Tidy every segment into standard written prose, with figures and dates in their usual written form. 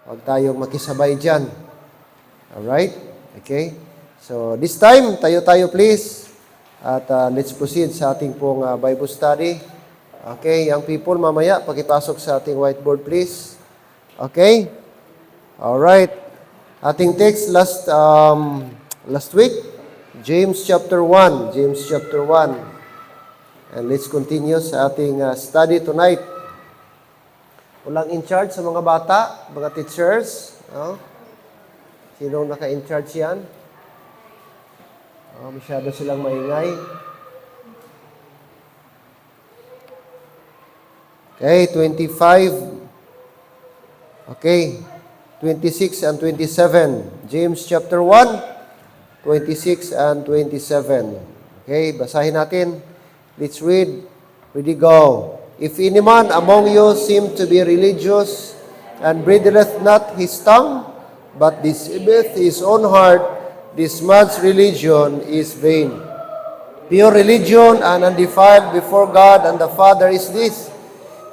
Huwag tayong makisabay dyan. Alright? Okay? So, this time, tayo please. At let's proceed sa ating pong Bible study. Okay, young people, mamaya, pakipasok sa ating whiteboard, please. Okay? Alright. Ating text last week, James chapter 1. James chapter 1. And let's continue sa ating study tonight. Walang in charge sa mga bata, mga teachers. No? Sinong naka-in charge yan? Masyado silang maingay. Okay, 25. Okay, 26 and 27. James chapter 1, 26 and 27. Okay, basahin natin. Let's read. Ready, go. If any man among you seem to be religious, and bridleth not his tongue, but deceiveth his own heart, this man's religion is vain. Pure religion and undefiled before God and the Father is this,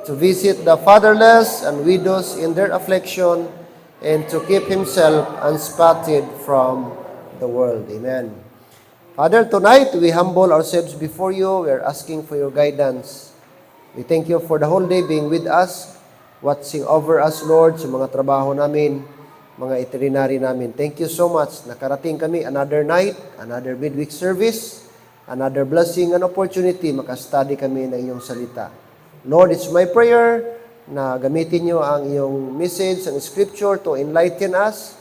to visit the fatherless and widows in their affliction, and to keep himself unspotted from the world. Amen. Father, tonight we humble ourselves before you. We are asking for your guidance. We thank you for the whole day being with us, watching over us, Lord, sa mga trabaho namin, mga itinerary namin. Thank you so much. Nakarating kami another night, another midweek service, another blessing and opportunity makastudy kami ng iyong salita. Lord, it's my prayer na gamitin niyo ang iyong message, ang scripture to enlighten us,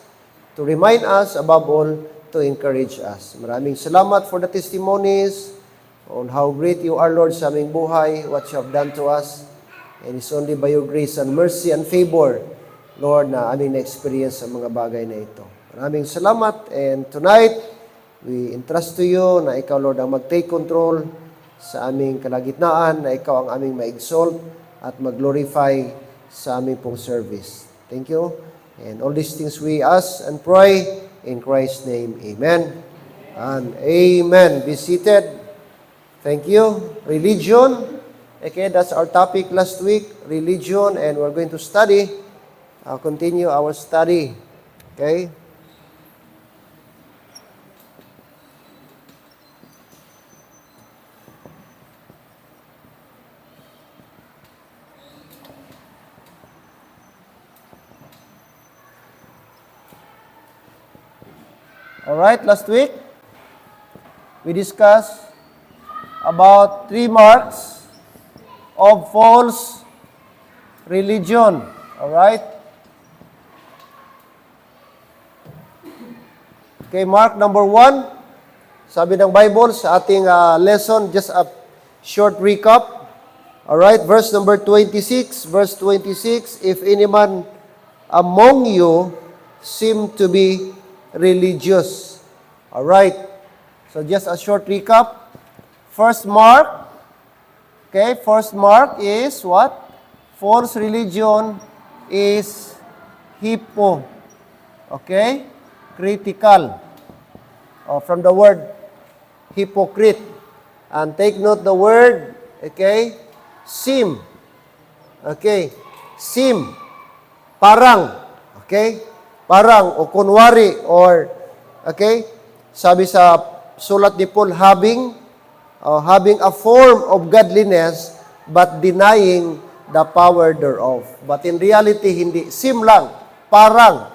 to remind us, above all, to encourage us. Maraming salamat for the testimonies on how great you are, Lord, sa aming buhay, what you have done to us. And it's only by your grace and mercy and favor, Lord, na aming na-experience sa mga bagay na ito. Maraming salamat. And tonight, we entrust to you na ikaw, Lord, ang mag-take control sa aming kalagitnaan, na ikaw ang aming ma-exalt at mag-glorify sa aming pong service. Thank you. And all these things we ask and pray in Christ's name. Amen. And amen. Be seated. Thank you. Religion. Okay, that's our topic last week. Religion. And we're going to study. I'll continue our study. Okay? All right, last week, we discussed about 3 marks of false religion. All right? Okay, mark number 1. Sabi ng Bible sa ating lesson, just a short recap. All right, verse number 26. Verse 26, if any man among you seem to be religious. All right. So just a short recap. First mark. Okay, first mark is what? False religion is hypo. Okay? Critical. From the word hypocrite. And take note the word, okay? Seem. Okay? Seem. Parang. Okay? Parang o kunwari or, okay? Sabi sa sulat ni Paul, having a form of godliness but denying the power thereof. But in reality, hindi. Seem lang. Parang.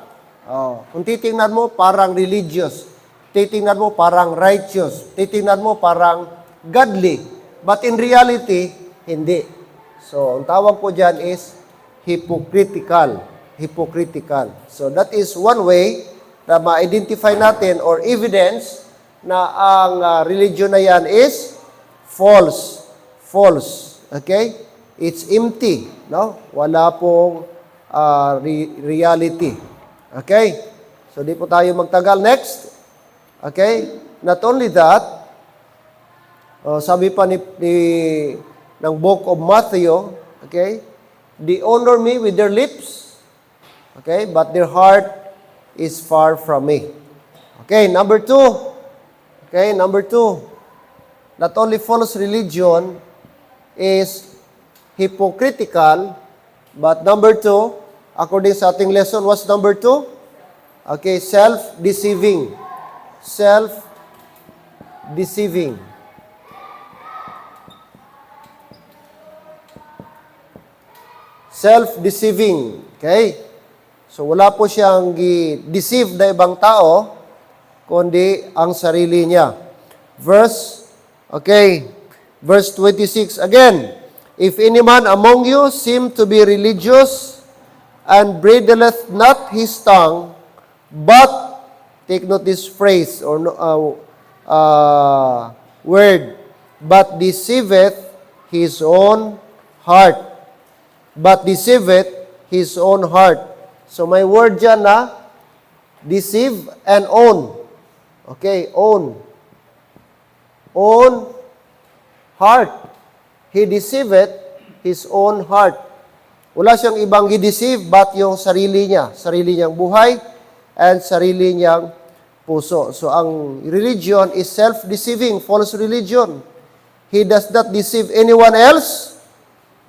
Kung titingnan mo, parang religious. Titingnan mo, parang righteous. Titingnan mo, parang godly. But in reality, hindi. So, ang tawag po dyan is hypocritical. Hypocritical. So, that is one way na ma-identify natin or evidence na ang religion na yan is false. False. Okay? It's empty. No? Wala pong reality. Okay? So, di po tayo magtagal. Next. Okay? Not only that, sabi pa ng book of Matthew, okay? They honor me with their lips, okay? But their heart is far from me. Okay, number 2. Okay, number 2. Not only false religion is hypocritical, but number 2, according sa ating lesson, what's number 2? Okay, self-deceiving. Self-deceiving. Self-deceiving. Okay? So, wala po siyang deceive na ibang tao, kundi ang sarili niya. Verse 26 again. If any man among you seem to be religious, and bridleth not his tongue, but, take note this phrase or word, but deceiveth his own heart. But deceiveth his own heart. So may word dyan na deceive and own. Okay, own. Own heart. He deceiveth his own heart. Wala siyang ibang i-deceive but yung sarili niyang buhay, and sarili niyang puso. So ang religion is self-deceiving, false religion. He does not deceive anyone else.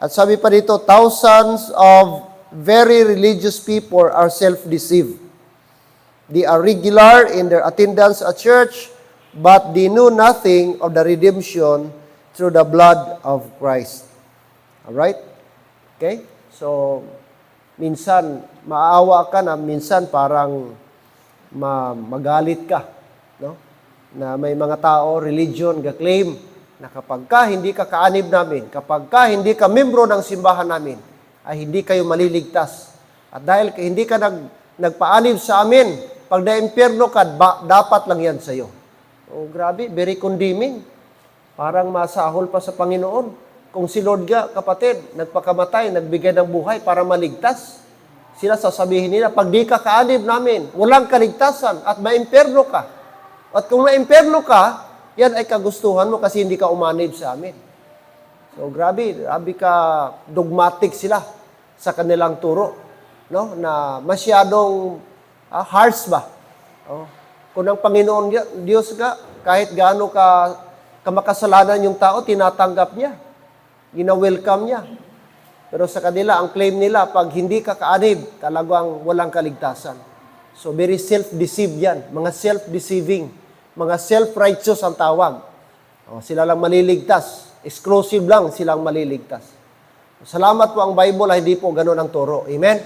At sabi pa dito, thousands of very religious people are self-deceived. They are regular in their attendance at church, but they know nothing of the redemption through the blood of Christ. Alright? Okay? So, minsan, maawa ka na, minsan parang magalit ka. No? Na may mga tao, religion, ga-claim, na kapag ka hindi ka kaanib namin, kapag ka hindi ka membro ng simbahan namin, ay hindi kayo maliligtas. At dahil hindi ka nagpaanib sa amin, pag na-impyerno ka, dapat lang yan sa'yo. Oh, grabe, very condemning. Parang masahol pa sa Panginoon. Kung si Lord ga, kapatid, nagpakamatay, nagbigay ng buhay para maligtas, sila sasabihin nila, pag di ka kaanib namin, walang kaligtasan at maimpyerno ka. At kung maimpyerno ka, yan ay kagustuhan mo kasi hindi ka umanib sa amin. So, grabe ka, dogmatic sila sa kanilang turo. No? Na masyadong harsh ba? Oh. Kung ang Panginoon Diyos ga, kahit gaano ka makasalanan yung tao, tinatanggap niya. Gina-welcome niya. Pero sa kanila, ang claim nila, pag hindi ka kaanib, talagang walang kaligtasan. So, very self-deceived yan. Mga self-deceiving. Mga self-righteous ang tawag. O, sila lang maliligtas. Exclusive lang silang maliligtas. Salamat po ang Bible, hindi po ganun ang turo. Amen?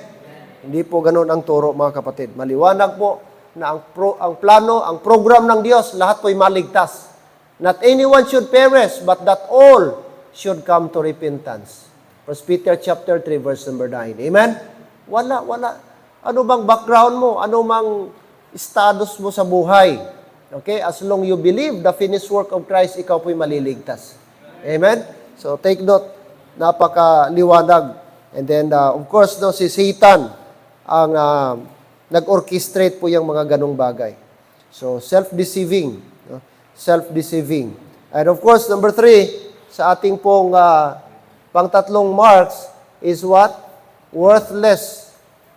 Hindi po ganun ang turo, mga kapatid. Maliwanag po na ang plano, ang program ng Diyos, lahat po'y maligtas. Not anyone should perish, but that all should come to repentance. 1 Peter chapter 3, verse number 9. Amen? Wala. Ano bang background mo? Ano mang status mo sa buhay? Okay? As long you believe the finished work of Christ, ikaw po'y maliligtas. Amen? So, take note. Napakaliwanag. And then, of course, si Satan ang nag-orchestrate po yung mga ganong bagay. So, self-deceiving. Self-deceiving. And of course, number 3, sa ating pong pangtatlong marks is what? Worthless.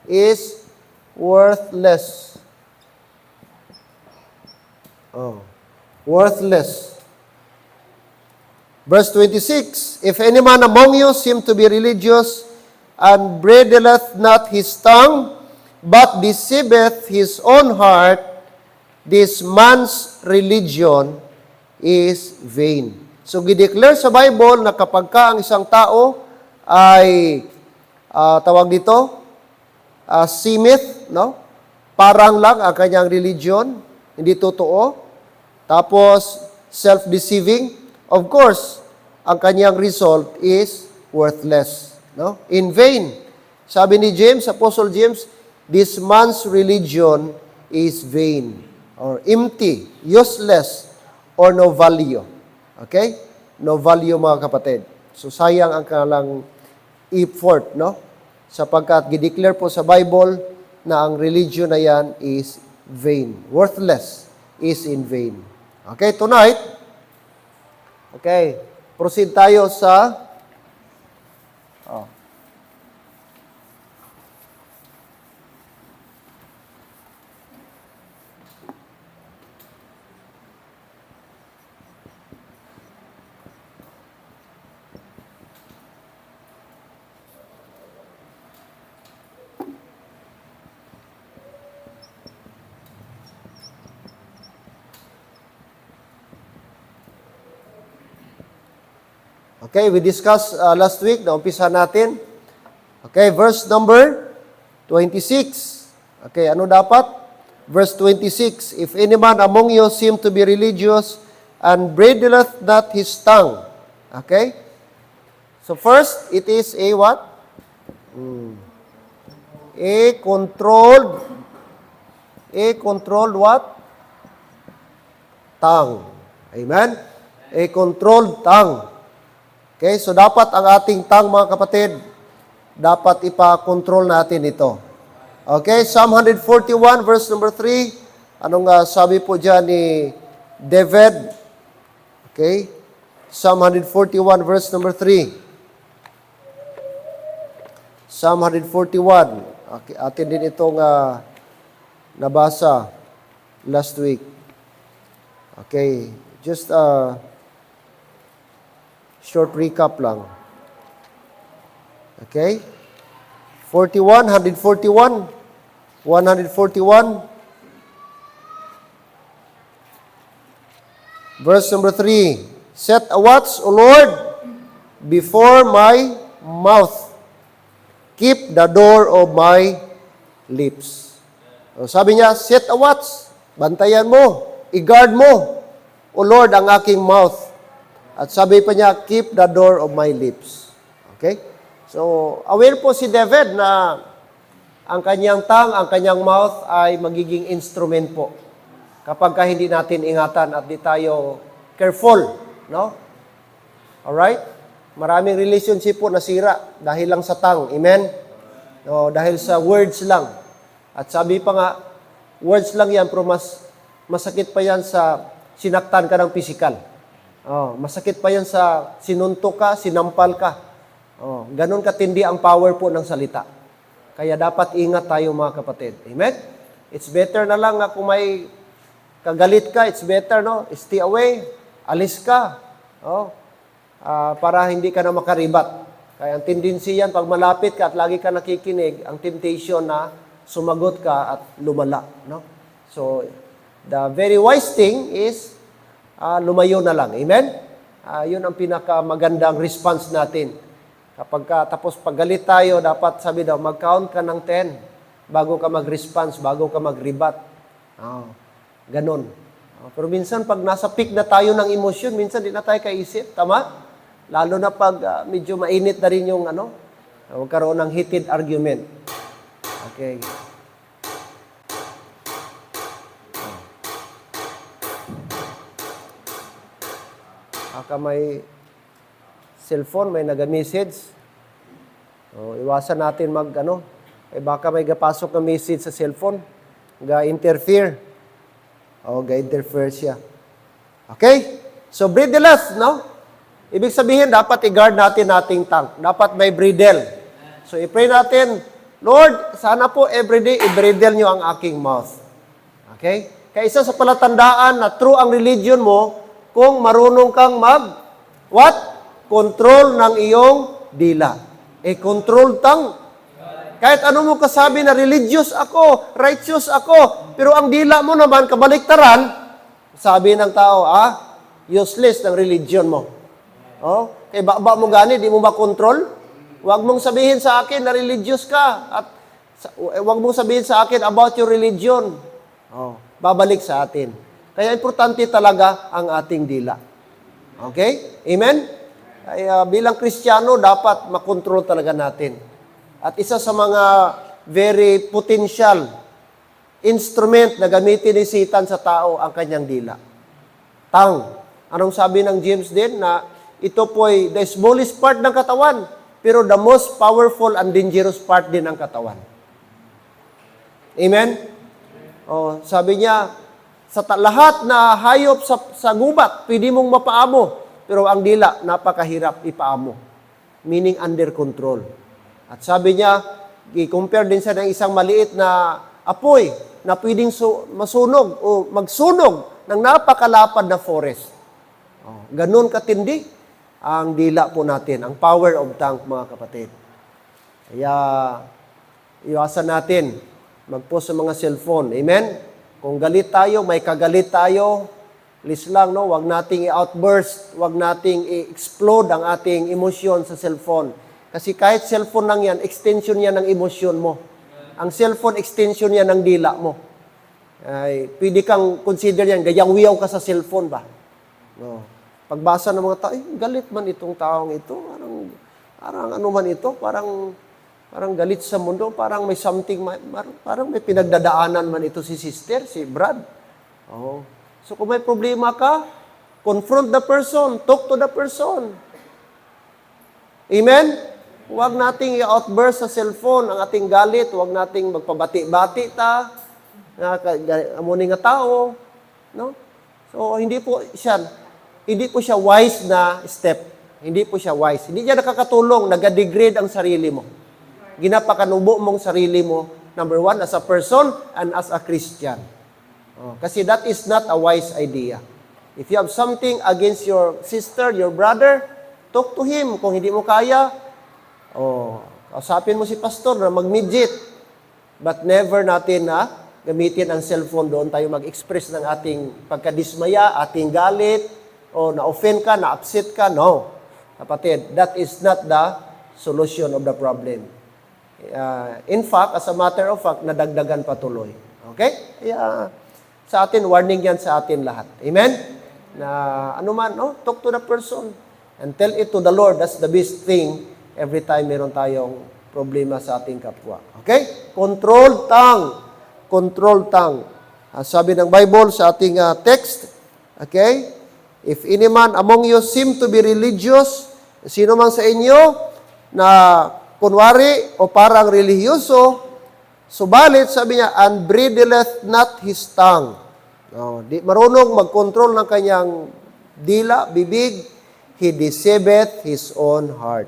Is worthless. Oh. Worthless. Verse 26, if any man among you seem to be religious, and bridleth not his tongue, but deceiveth his own heart, this man's religion is vain. So, gideclare sa Bible na kapag ka ang isang tao ay, tawag dito, simith, no? Parang lang ang kanyang religion, hindi totoo. Tapos, self-deceiving. Of course, ang kanyang result is worthless, no? In vain. Sabi ni James, Apostle James, this man's religion is vain, or empty, useless, or no value. Okay? No value, mga kapatid. So, sayang ang kanilang effort, no? Sapagkat gideclare po sa Bible na ang religion na yan is vain. Worthless is in vain. Okay, tonight, proceed tayo sa Okay, we discussed last week, naumpisa natin. Okay, verse number 26. Okay, ano dapat? Verse 26, if any man among you seem to be religious and bridleth not his tongue. Okay? So first, it is a what? A controlled what? Tongue. Amen? A controlled tongue. Okay, so dapat ang ating tongue, mga kapatid, dapat ipa-control natin ito. Okay, Psalm 141 verse number 3. Anong sabi po dyan ni David? Okay, Psalm 141 verse number 3. Psalm 141. Okay, atin din itong nabasa last week. Okay, just short recap lang. Okay? 41, 141. 141. Verse number 3. Set a watch, O Lord, before my mouth. Keep the door of my lips. So, sabi niya, set a watch. Bantayan mo. I-guard mo, O Lord, ang aking mouth. At sabi pa niya, keep the door of my lips. Okay? So, aware po si David na ang kanyang tongue, ang kanyang mouth ay magiging instrument po. Kapag hindi natin ingatan at di tayo careful, no? Alright? Maraming relationship po nasira dahil lang sa tongue. Amen? No, dahil sa words lang. At sabi pa nga, words lang yan, pero masakit pa yan sa sinaktan ka ng physical. Masakit pa yan sa sinuntok ka, sinampal ka. Ganon katindi ang power po ng salita. Kaya dapat ingat tayo, mga kapatid. Amen? It's better na lang na kung may kagalit ka, it's better, no? Stay away. Alis ka. Para hindi ka na makaribat. Kaya ang tendency yan, pag malapit ka at lagi ka nakikinig, ang temptation na sumagot ka at lumala. No? So, the very wise thing is lumayo na lang. Amen? Yun ang pinakamagandang response natin. Tapos pag galit tayo, dapat sabi daw, mag-count ka ng 10 bago ka mag-response, bago ka mag-rebat. Ganon. Pero minsan, pag nasa peak na tayo ng emosyon, minsan di na tayo kaisip. Tama? Lalo na pag medyo mainit na rin yung magkaroon ng heated argument. Okay. Baka may cellphone, may naga-message. Iwasan natin baka may gapasok na message sa cellphone. Ga-interfere. Ga-interfere siya. Okay? So, bridleless, no? Ibig sabihin, dapat i-guard natin ating tongue. Dapat may bridle. So, i-pray natin, Lord, sana po everyday i-bridle nyo ang aking mouth. Okay? Kaya isa sa palatandaan na true ang religion mo, kung marunong kang control ng iyong dila. Control tongue. Kahit ano mo kasabi na religious ako, righteous ako, pero ang dila mo naman kabaliktaran, sabi ng tao, useless ng religion mo. Kaya baba mo gani, di mo makontrol? Huwag mong sabihin sa akin na religious ka, at huwag mong sabihin sa akin about your religion. Babalik sa atin. Kaya importante talaga ang ating dila. Okay? Amen? Kaya bilang Kristiyano, dapat makontrol talaga natin. At isa sa mga very potential instrument na gamitin ni Satan sa tao ang kanyang dila. Tongue. Anong sabi ng James din? Na ito po ay the smallest part ng katawan, pero the most powerful and dangerous part din ng katawan. Amen? Sabi niya, sa lahat na hayop sa gubat, pwede mong mapaamo. Pero ang dila, napakahirap ipaamo. Meaning under control. At sabi niya, i-compare din siya ng isang maliit na apoy na pwedeng masunog o magsunog ng napakalapad na forest. Ganun katindi ang dila po natin, ang power of tongue, mga kapatid. Kaya, iwasan natin mag-post sa mga cellphone. Amen? Kung galit tayo, may kagalit tayo, Please lang, no? Huwag nating i-outburst, huwag nating i-explode ang ating emosyon sa cellphone. Kasi kahit cellphone lang yan, extension yan ng emosyon mo. Ang cellphone, extension yan ng dila mo. Ay, pwede kang consider yan, gayang wiyaw ka sa cellphone ba? No. Pagbasa ng mga tao, galit man itong taong ito. Parang ano man ito, parang galit sa mundo, parang may something, parang may pinagdadaanan man ito si sister, si Brad. Oh. So kung may problema ka, confront the person, talk to the person. Amen? Huwag nating i-outburst sa cellphone ang ating galit, huwag nating magpabati-bati ta, amunin nga tao. No? So hindi po siya wise na step. Hindi po siya wise. Hindi niya nakakatulong, nag-degrade ang sarili mo. Ginapakanubo mong sarili mo, number one, as a person and as a Christian. Kasi that is not a wise idea. If you have something against your sister, your brother, talk to him. Kung hindi mo kaya, kausapin mo si pastor na mag-midget. But never natin na gamitin ang cellphone doon tayo mag-express ng ating pagkadismaya, ating galit, o na-offend ka, na-upset ka. No. Kapatid, that is not the solution of the problem. In fact, as a matter of fact, nadagdagan patuloy. Okay? Kaya, sa atin, warning yan sa atin lahat. Amen? Na talk to the person and tell it to the Lord. That's the best thing every time meron tayong problema sa ating kapwa. Okay? Control tongue. Control tongue. Sabi ng Bible sa ating text, okay? If any man among you seem to be religious, sino man sa inyo na kunwari o parang relihiyoso, subalit, sabi niya, and bridleth not his tongue. Di marunong mag-control ng kanyang dila, bibig, he deceiveth his own heart.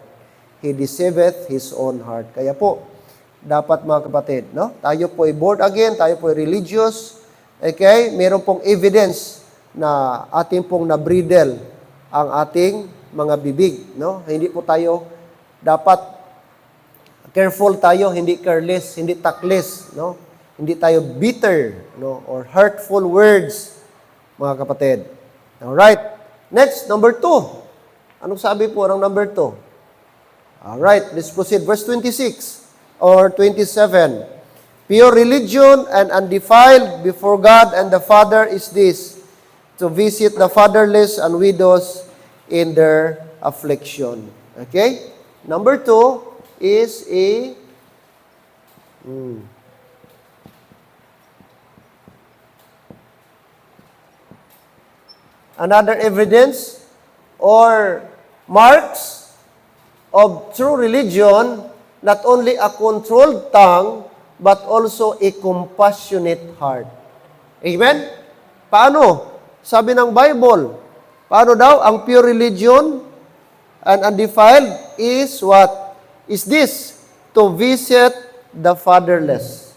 He deceiveth his own heart. Kaya po, dapat mga kapatid, no? Tayo po ay born again, tayo po ay religious, okay? Meron pong evidence na ating pong na-bridle ang ating mga bibig, no? Hindi po tayo dapat careful tayo, hindi careless, hindi tactless, no? Hindi tayo bitter, no, or hurtful words, mga kapatid. All right. Next, number 2. Anong sabi po ng number 2? All right, let's proceed. Verse 26 or 27. Pure religion and undefiled before God and the Father is this, to visit the fatherless and widows in their affliction. Okay? Number 2 is another evidence or marks of true religion, not only a controlled tongue, but also a compassionate heart. Amen? Paano? Sabi ng Bible, paano daw ang pure religion and undefiled is what? Is this, to visit the fatherless.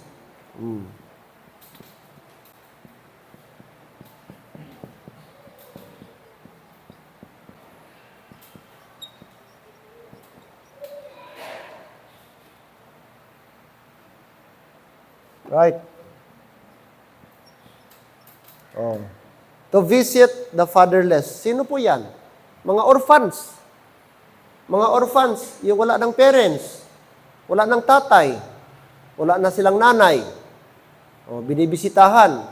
Right? To visit the fatherless. Sino po yan? Mga orphans. Mga orphans, yung wala ng parents, wala ng tatay, wala na silang nanay. Binibisitahan.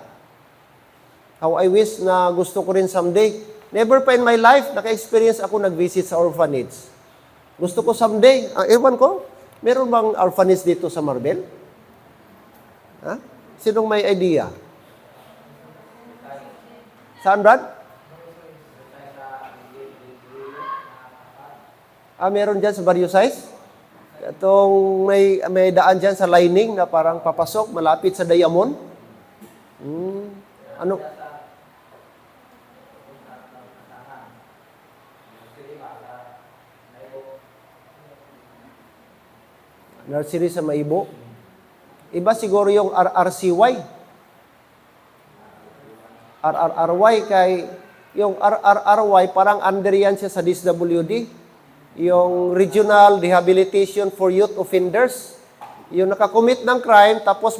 How I wish na gusto ko rin someday. Never pa in my life, naka-experience ako nag-visit sa orphanage. Gusto ko someday, ewan ko, meron bang orphanage dito sa Marbel? Ha? Sinong may idea? Saan, Brad? Meron dyan sa Barrio Size? Itong may daan dyan sa lining na parang papasok, malapit sa Diamond. Ano? Nursery sa Maibo. Iba siguro yung RRCY. RRRY kay yung RRRY parang under yan siya sa DSWD. Yung Regional Rehabilitation for Youth Offenders. Yung nakakommit ng crime tapos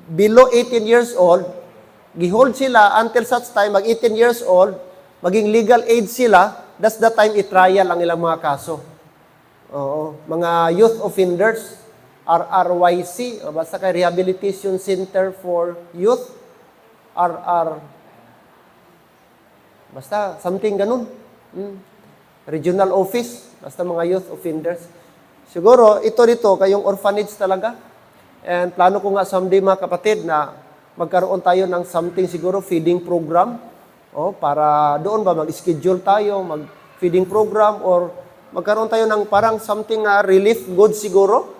below 18 years old, gihold sila until such time, mag 18 years old, maging legal age sila, that's the time i-trial ang ilang mga kaso. Oo. Mga youth offenders, RRYC, o basta kay Rehabilitation Center for Youth, RR, basta something ganun. Regional office, basta mga youth offenders. Siguro, ito dito, kayong orphanage talaga. And plano ko nga someday mga kapatid na magkaroon tayo ng something siguro, feeding program. Para doon ba mag-schedule tayo, mag-feeding program, or magkaroon tayo ng parang something relief goods siguro,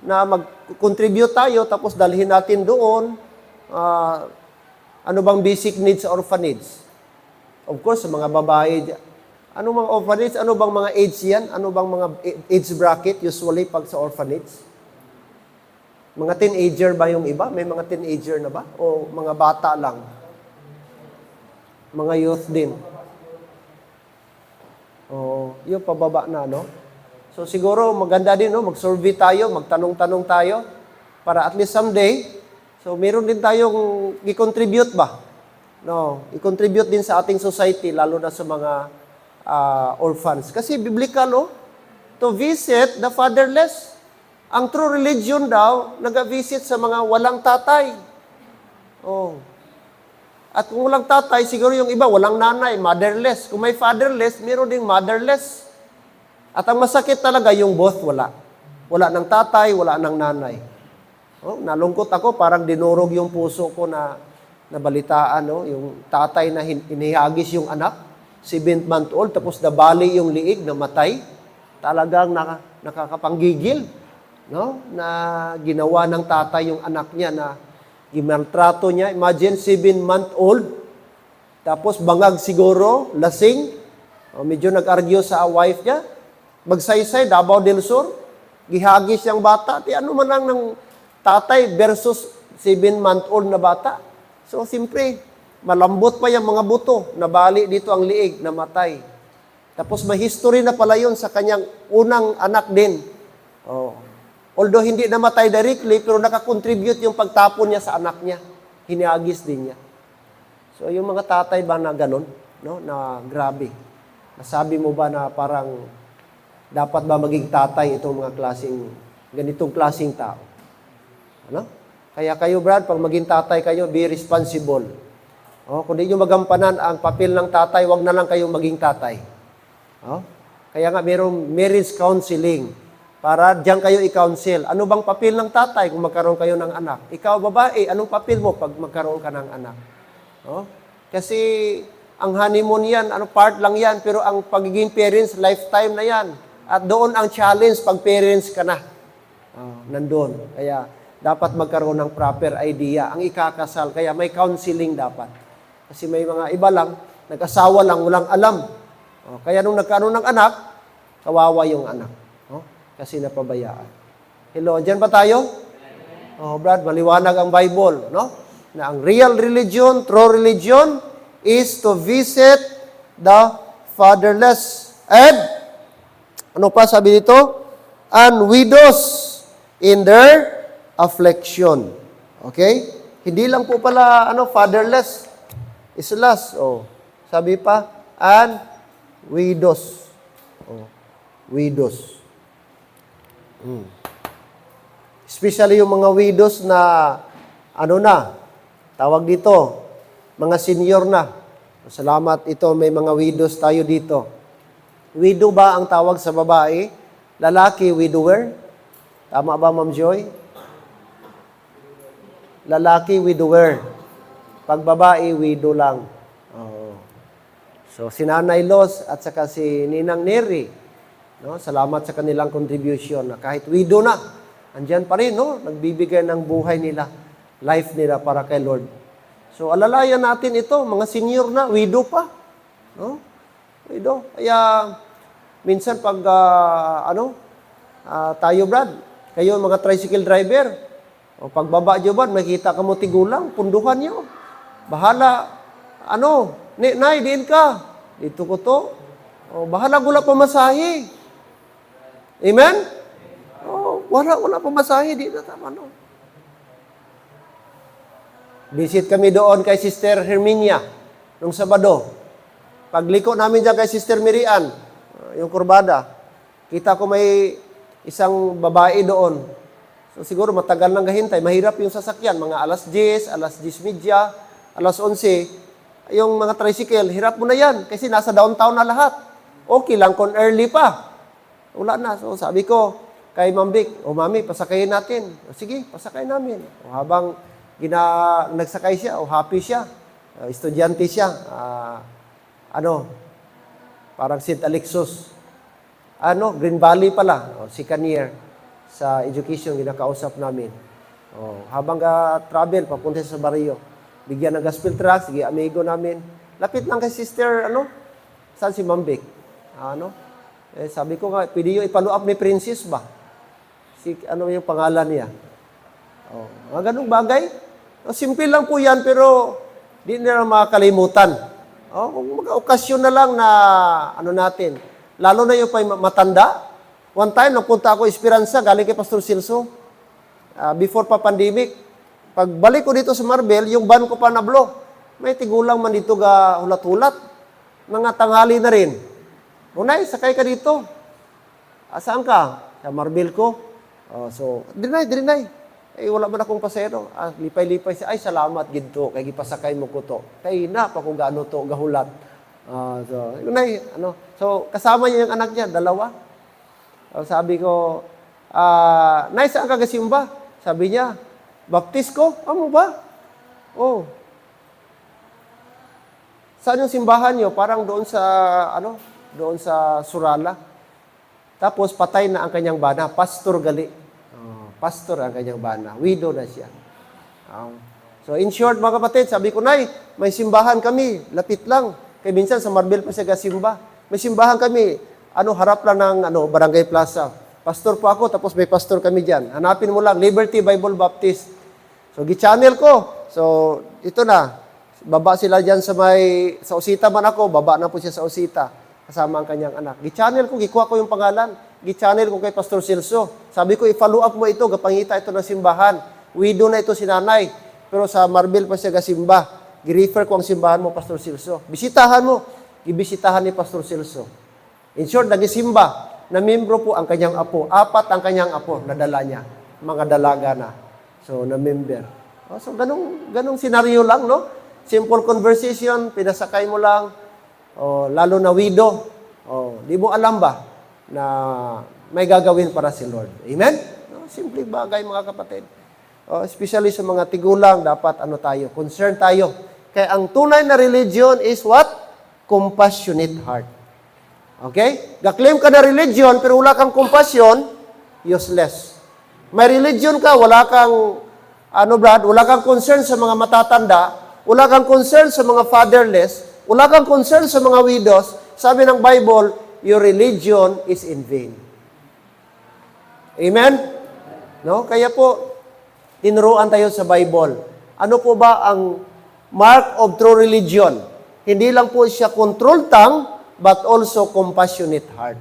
na mag-contribute tayo, tapos dalhin natin doon. Ano bang basic needs sa orphanage? Of course, sa mga babae, ano mga orphanage? Ano bang mga age yan? Ano bang mga age bracket usually pag sa orphanage? Mga teenager ba yung iba? May mga teenager na ba? O mga bata lang? Mga youth din? O, yung pababa na, no? So siguro maganda din, no? Mag-survey tayo, magtanong-tanong tayo, para at least someday, so meron din tayong i-contribute ba? No, i-contribute din sa ating society, lalo na sa mga orphans. Kasi biblical, no? To visit the fatherless. Ang true religion daw, nag-visit sa mga walang tatay. Oh. At kung walang tatay, siguro yung iba, walang nanay, motherless. Kung may fatherless, meron ding motherless. At ang masakit talaga, yung both wala. Wala ng tatay, wala ng nanay. Oh, nalungkot ako, parang dinurog yung puso ko na nabalitaan, no? Yung tatay na inihagis yung anak, 7th-month old, tapos nabali yung liig, namatay. Talagang nakakapanggigil, no? Na ginawa ng tatay yung anak niya, na gimaltrato niya. Imagine, 7-month old, tapos bangag siguro, lasing, medyo nag-argue sa wife niya, magsaysay, Davao del Sur, gihagis yung bata. Ano man lang ng tatay versus 7-month old na bata. So, siyempre, malambot pa yung mga buto. Nabali dito ang liig, namatay. Tapos may history na pala yun sa kanyang unang anak din. Although hindi namatay directly, pero nakakontribute yung pagtapon niya sa anak niya. Hinagis din niya. So, yung mga tatay ba na ganun, no? Na grabe. Nasabi mo ba na parang dapat ba maging tatay itong mga ganitong klaseng tao? Ano? Kaya kayo, Brad, pag maging tatay kayo, be responsible. Kung di nyo magampanan ang papel ng tatay, wag na lang kayong maging tatay. Kaya nga, mayroong marriage counseling para diyan kayo i-counsel. Ano bang papel ng tatay kung magkaroon kayo ng anak? Ikaw, babae, anong papel mo pag magkaroon ka ng anak? Kasi ang honeymoon yan, part lang yan, pero ang pagiging parents, lifetime na yan. At doon ang challenge pag parents ka na. Nandun. Kaya dapat magkaroon ng proper idea ang ikakasal. Kaya may counseling dapat. Kasi may mga iba lang, nag-asawa lang, walang alam. Kaya nung nagkaroon ng anak, kawawa yung anak. Kasi napabayaan. Hello, dyan ba tayo? Brad, maliwanag ang Bible, no? Na ang real religion, true religion, is to visit the fatherless. And ano pa sabi dito? And widows in their affliction. Okay? Hindi lang po pala fatherless. Islas. Sabi pa, and widows. Widows. Especially yung mga widows na tawag dito, mga senior na. Salamat ito, may mga widows tayo dito. Widow ba ang tawag sa babae? Lalaki, widower? Tama ba, Ma'am Joy? Lalaki, widower. Pag babae, widow lang. So, si Nanay Los at saka si Ninang Neri, no? Salamat sa kanilang contribution. Kahit widow na, andyan pa rin, no? Nagbibigay ng buhay nila, life nila para kay Lord. So, alalayan natin ito, mga senior na, widow pa. No? Widow. Kaya, minsan pag, tayo, Brad, kayo mga tricycle driver, pagbaba nyo ba, makita ka mo tigulang, punduhan nyo. Bahala, nay, diin ka. Dito ko to. Bahala, gula pamasahe. Amen? Wala pamasahe. Di na tama, no? Visit kami doon kay Sister Herminia nung Sabado. Pagliko namin dyan kay Sister Miriam, yung kurbada, kita ko may isang babae doon. So siguro matagal nang gahintay, mahirap yung sasakyan, mga alas 10, alas 10:30, alas 11, yung mga tricycle, hirap mo na yan kasi nasa downtown na lahat. Okay lang kung early pa. Wala na. So sabi ko kay Ma'am Vic, Mami, pasakayin natin. Sige, pasakayin namin. Habang nagsakay siya, happy siya. Estudyante siya. Parang St. Alexis. Green Valley pala. Second year sa education, ginakausap namin. Habang travel, papunta sa barrio. Bigyan ng gospel tract, sige, amigo namin. Lapit lang kay Sister, saan si Ma'am Vic? Sabi ko nga, pwede yung ipalo up ni Princess ba? Yung pangalan niya? Mga ganung bagay. Simple lang po yan, pero di na makakalimutan. Kung mag-okasyon na lang na natin. Lalo na yung matanda. One time, nagpunta ako Esperanza, galing kay Pastor Silso. Before pa pandemic. Pagbalik ko dito sa Marbel, yung van ko pa nablo. May tigulang man dito ga hulat-hulat. Mga tanghali na rin. Unay, sakay ka dito. Saan ka? Sa Marbel ko. Dinay. Wala man akong pasero. Lipay-lipay siya. Ay, salamat, ginto. Kaya gipasakay mo ko to. Kaya na, pa kung gaano to, gahulat. So, kasama niya yung anak niya, 2. Sabi ko, Nay, saan ka gasimba? Sabi niya, baptis ko? Ano ba? Saan yung simbahan niyo? Parang doon sa Surala. Tapos, patay na ang kanyang bana. Pastor gali. Pastor ang kanyang bana. Widow na siya. So, in short, mga kapatid, sabi ko, Nay, may simbahan kami. Lapit lang. Kaya minsan sa Marbel pa siya gasimba. May simbahan kami. Harap lang ng Barangay Plaza. Pastor po ako, tapos may pastor kami dyan. Hanapin mo lang, Liberty Bible Baptist. So, gi-channel ko. So, ito na. Baba sila dyan sa Osita man ako. Baba na po siya sa Osita. Kasama ang kanyang anak. Gi-channel ko, gikuha ko yung pangalan. Gi-channel ko kay Pastor Silso. Sabi ko, i-follow up mo ito, gapangita ito ng simbahan. Widow na ito si nanay. Pero sa Marbel pa siya gasimba. Gi-refer ko ang simbahan mo, Pastor Silso. Bisitahan mo. Ibisitahan ni Pastor Silso. In short, nagisimba na membro po ang kanyang apo. 4 ang kanyang apo na dala niya. Mga dalaga na. So, na member. So, ganong senaryo lang, no? Simple conversation, pinasakay mo lang. Lalo na widow. Di mo alam ba na may gagawin para si Lord. Amen? Simple bagay, mga kapatid. Especially sa mga tigulang, dapat tayo, concern tayo. Kaya ang tunay na religion is what? Compassionate heart. Okay? Gaklaim ka na religion, pero wala kang compassion, useless. May religion ka, wala kang, wala kang concern sa mga matatanda, wala kang concern sa mga fatherless, wala kang concern sa mga widows. Sabi ng Bible, your religion is in vain. Amen? No? Kaya po, tinuruan tayo sa Bible. Ano po ba ang mark of true religion? Hindi lang po siya control tongue, but also compassionate heart.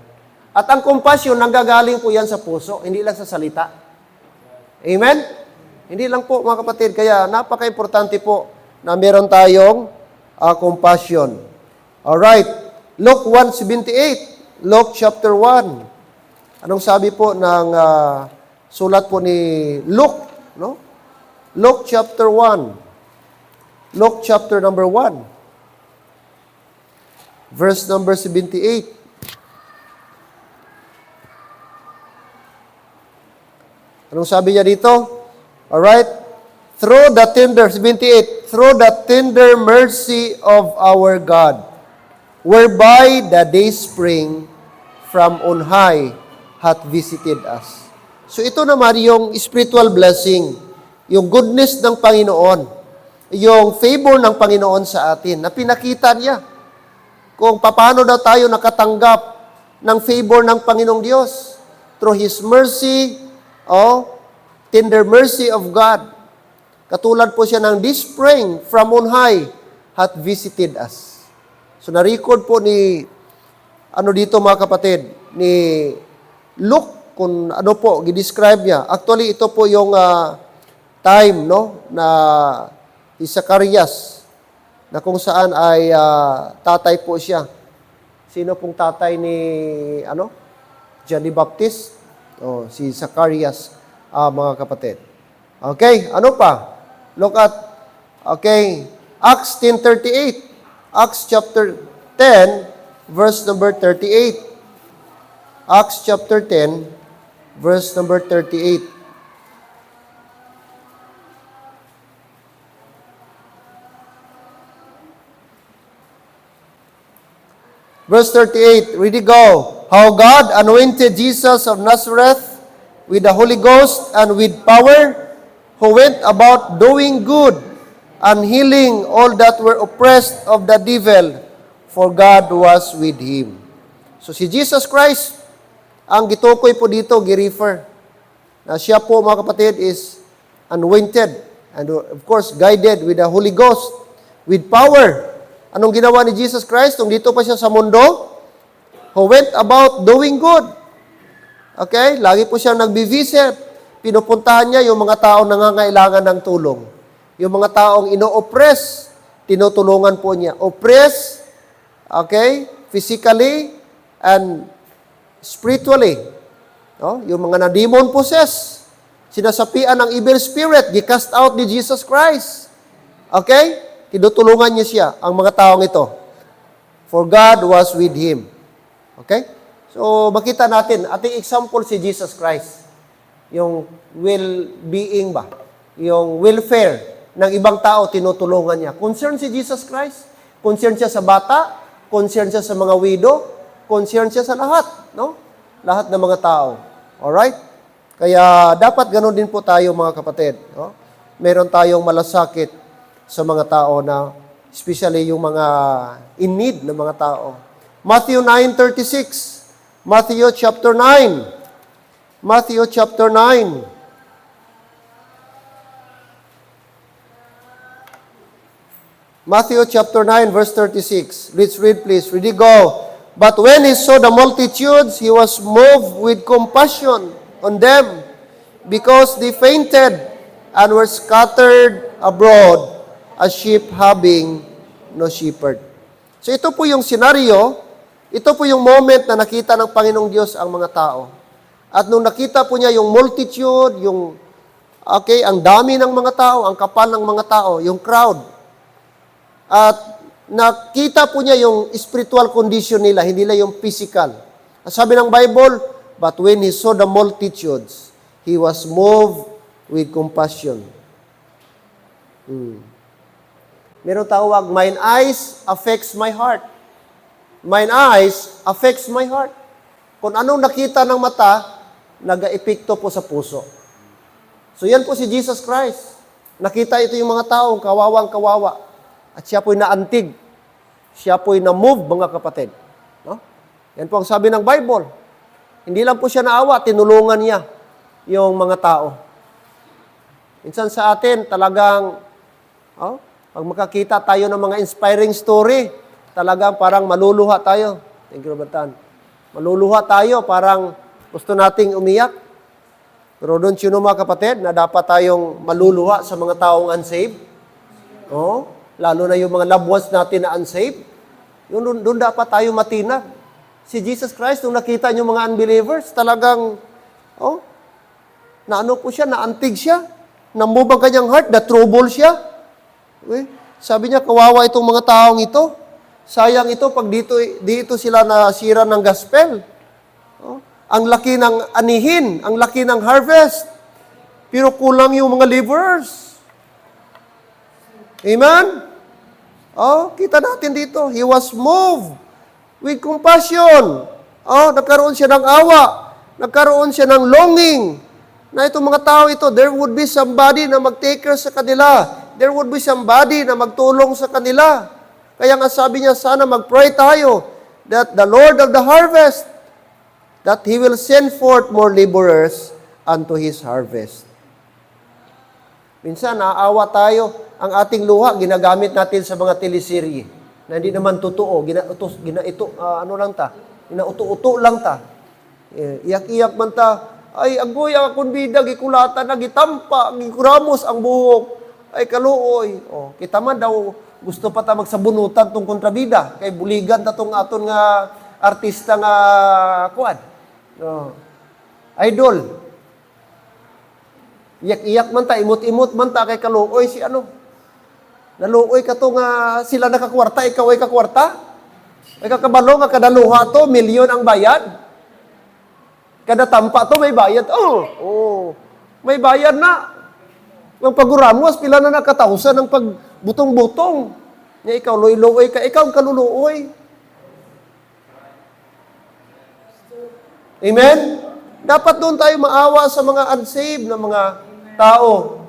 At ang compassion, nanggagaling po yan sa puso, hindi lang sa salita. Amen? Hindi lang po, mga kapatid. Kaya napaka-importante po na meron tayong compassion. Alright. Luke 1:78. Luke chapter 1. Anong sabi po ng sulat po ni Luke? No? Luke chapter 1. Luke chapter number 1. Verse number 78. Anong sabi niya dito? Alright. Through the tender, 78, through the tender mercy of our God, whereby the day spring from on high hath visited us. So ito naman yung spiritual blessing, yung goodness ng Panginoon, yung favor ng Panginoon sa atin, na pinakita niya kung paano daw tayo nakatanggap ng favor ng Panginoong Diyos through His mercy, tender mercy of God. Katulad po siya ng this spring from on high hath visited us. So na-record po ni, dito mga kapatid, ni Luke, kung gidescribe niya. Actually, ito po yung time, no, na Si Zacarias, na kung saan ay tatay po siya. Sino pong tatay ni John the Baptist? Si Zacarias, mga kapatid. Okay, ano pa? Look at, Acts 10:38. Acts chapter 10, verse number 38. Acts chapter 10, verse number 38. Verse 38, ready go. How God anointed Jesus of Nazareth with the Holy Ghost and with power, who went about doing good and healing all that were oppressed of the devil, for God was with him. So si Jesus Christ, ang gitukoy po dito, gi-refer, na siya po mga kapatid is anointed and of course guided with the Holy Ghost, with power. Anong ginawa ni Jesus Christ nung dito pa siya sa mundo? Who went about doing good. Okay? Lagi po siya nagbi-visit. Pinupuntahan niya yung mga taong nangangailangan ng tulong. Yung mga taong ino-oppress, tinutulungan po niya. Oppress, physically and spiritually. No? Yung mga na-demon possess, sinasapian ng evil spirit, gi-cast out ni Jesus Christ. Okay? Tinutulungan niya siya, ang mga taong ito. For God was with him. Okay? So, makita natin, ating example si Jesus Christ. Yung well-being ba? Yung welfare ng ibang tao, tinutulungan niya. Concern si Jesus Christ. Concern siya sa bata. Concern siya sa mga widow. Concern siya sa lahat. No? Lahat ng mga tao. Alright? Kaya, dapat ganun din po tayo mga kapatid. No? Meron tayong malasakit sa mga tao na, especially yung mga in need na mga tao. Matthew 9:36. Matthew chapter 9. Matthew chapter 9. Matthew chapter 9, verse 36. Let's read, please. Ready, go. But when he saw the multitudes, he was moved with compassion on them, because they fainted and were scattered abroad, as sheep having no shepherd. So ito po yung senaryo, ito po yung moment na nakita ng Panginoong Diyos ang mga tao. At nung nakita po niya yung multitude, ang dami ng mga tao, ang kapal ng mga tao, yung crowd. At nakita po niya yung spiritual condition nila, hindi lang yung physical. At sabi ng Bible, but when he saw the multitudes, he was moved with compassion. Meron tawag, mine eyes affects my heart. Mine eyes affects my heart. Kung anong nakita ng mata, nag-epekto po sa puso. So yan po si Jesus Christ. Nakita ito yung mga taong kawawang-kawawa. At siya po'y naantig. Siya po'y na-move, mga kapatid. No? Yan po ang sabi ng Bible. Hindi lang po siya naawa, tinulungan niya yung mga tao. Minsan sa atin, talagang, pag makakita tayo ng mga inspiring story, talagang parang maluluha tayo. Thank you, Robertan. Maluluha tayo, parang gusto nating umiyak. Pero don't you know, mga kapatid, na dapat tayong maluluha sa mga taong unsaved? Lalo na yung mga loved ones natin na unsaved. Doon dapat tayo matinag. Si Jesus Christ, nung nakita niyo mga unbelievers, talagang, naano po siya, naantig siya, namove ang kanyang heart, na-trouble siya. Sabi niya, kawawa itong mga taong ito. Sayang ito pag dito sila nasira ng gospel. Ang laki ng anihin, ang laki ng harvest. Pero kulang yung mga laborers. Amen? Kita natin dito. He was moved with compassion. Nagkaroon siya ng awa. Nagkaroon siya ng longing. Na itong mga tao ito, there would be somebody na mag-take care sa kanila. There would be somebody na magtulong sa kanila. Kaya nga sabi niya, sana mag-pray tayo that the Lord of the harvest, that He will send forth more laborers unto His harvest. Minsan, naaawa tayo, ang ating luha, ginagamit natin sa mga teleserye na hindi naman totoo. Ginauto-uto lang ta. Iyak-iyak man ta, ay, agoy, akong bidag, ikulata na, gitampa, gikuramos ang buhok. Ay kaluoy. O, kita man daw, gusto pa ta magsabunutan tong kontrabida. Kay buligan ta tong aton nga artista nga kuan. O, idol. Iyak-iyak man ta, imot-imot man ta kay kaluoy si ano. Naluoy ka to nga sila nakakwarta, ikaw ay kakwarta. Ay kakabalo nga kada luha to, milyon ang bayad. Kada tampa to may bayad. Oh, may bayad na. Ang paguramos, pila na nakatausan ng pagbutong-butong. Nga ikaw, luoy ka, ikaw ang kaluluoy. Amen? Dapat doon tayo maawa sa mga unsaved na mga tao.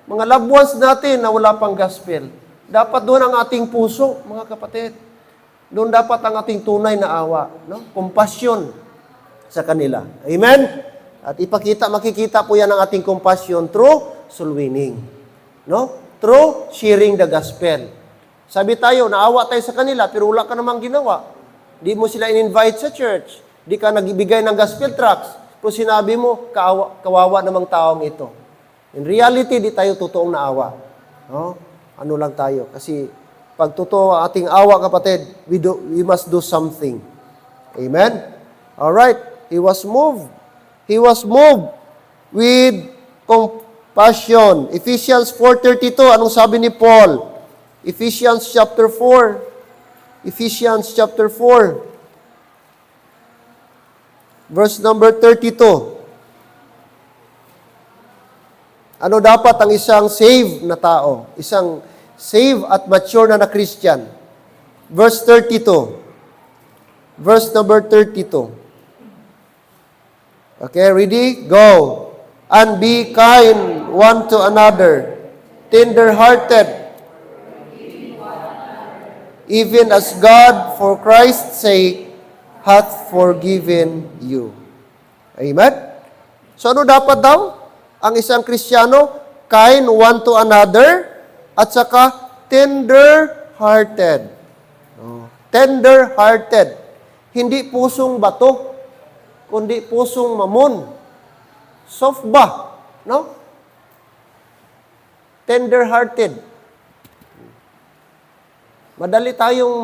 Mga loved ones natin na wala pang gospel. Dapat doon ang ating puso, mga kapatid. Doon dapat ang ating tunay na awa. No? Compassion sa kanila. Amen? At makikita po yan ang ating compassion through soul winning. No? Through sharing the gospel. Sabi tayo, naawa tayo sa kanila, pero wala ka namang ginawa. Di mo sila in-invite sa church. Di ka nagbibigay ng gospel tracts. Pero sinabi mo, kawawa namang taong ito. In reality, di tayo totoong naawa. No? Ano lang tayo? Kasi pag totoo ang ating awa, kapatid, we must do something. Amen? Alright. He was moved. He was moved with compassion. Ephesians 4:32, anong sabi ni Paul? Ephesians chapter 4. Ephesians chapter 4. Verse number 32. Ano dapat ang isang saved na tao? Isang saved at mature na Christian. Verse 32. Verse number 32. Okay, ready? Go. And be kind one to another, tender-hearted, even as God, for Christ's sake, hath forgiven you. Amen? So ano dapat daw? Ang isang Kristiyano, kind one to another, at saka tender-hearted. Tender-hearted. Hindi pusong bato, kundi pusong mamon. Soft ba? No? Tender-hearted. Madali tayong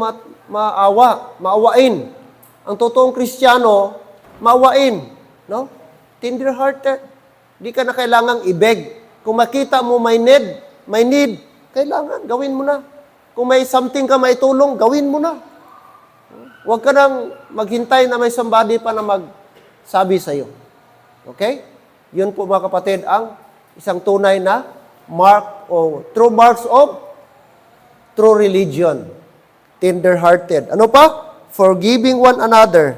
maawain. Ang totoong Kristiyano, maawain. No? Tender-hearted. Di ka na kailangang ibeg. Kung makita mo may need, kailangan, gawin mo na. Kung may something ka maitulong, gawin mo na. Huwag ka nang maghintay na may somebody pa na magsabi sa'yo. Okay? Yun po mga kapatid, ang isang tunay na true marks of true religion. Tender-hearted. Ano pa? Forgiving one another.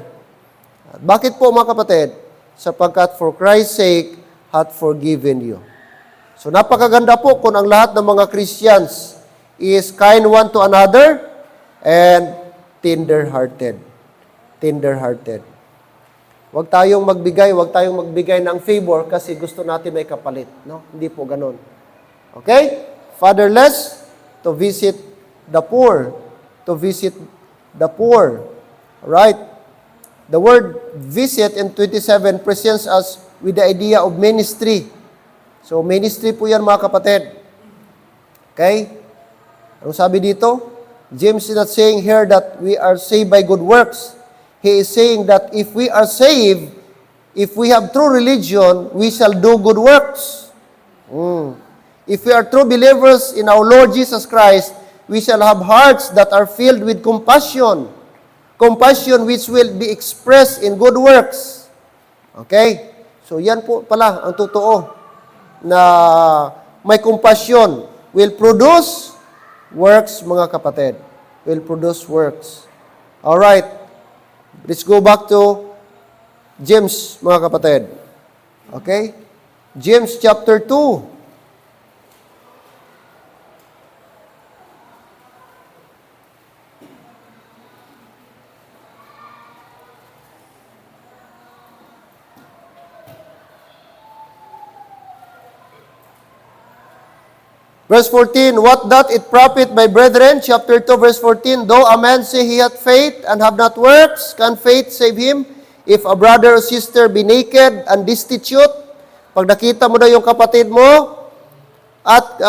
Bakit po mga kapatid? Sapagkat for Christ's sake, hath forgiven you. So napakaganda po kung ang lahat ng mga Christians is kind one to another and tender-hearted. Tender-hearted. Huwag tayong magbigay ng favor kasi gusto natin may kapalit. No? Hindi po ganun. Okay? Fatherless, to visit the poor. To visit the poor. Right? The word visit in 27 presents us with the idea of ministry. So, ministry po yan mga kapatid. Okay? Ang sabi dito, James is not saying here that we are saved by good works. He is saying that if we are saved, if we have true religion, we shall do good works. If we are true believers in our Lord Jesus Christ, we shall have hearts that are filled with compassion. Compassion which will be expressed in good works. Okay? So yan po pala ang totoo na may compassion will produce works, mga kapatid. Will produce works. Alright. Let's go back to James, mga kapatid. Okay? James chapter 2. Verse 14, what doth it profit, my brethren? Chapter 2, verse 14, though a man say he hath faith and have not works, can faith save him? If a brother or sister be naked and destitute, pag nakita mo na yung kapatid mo, at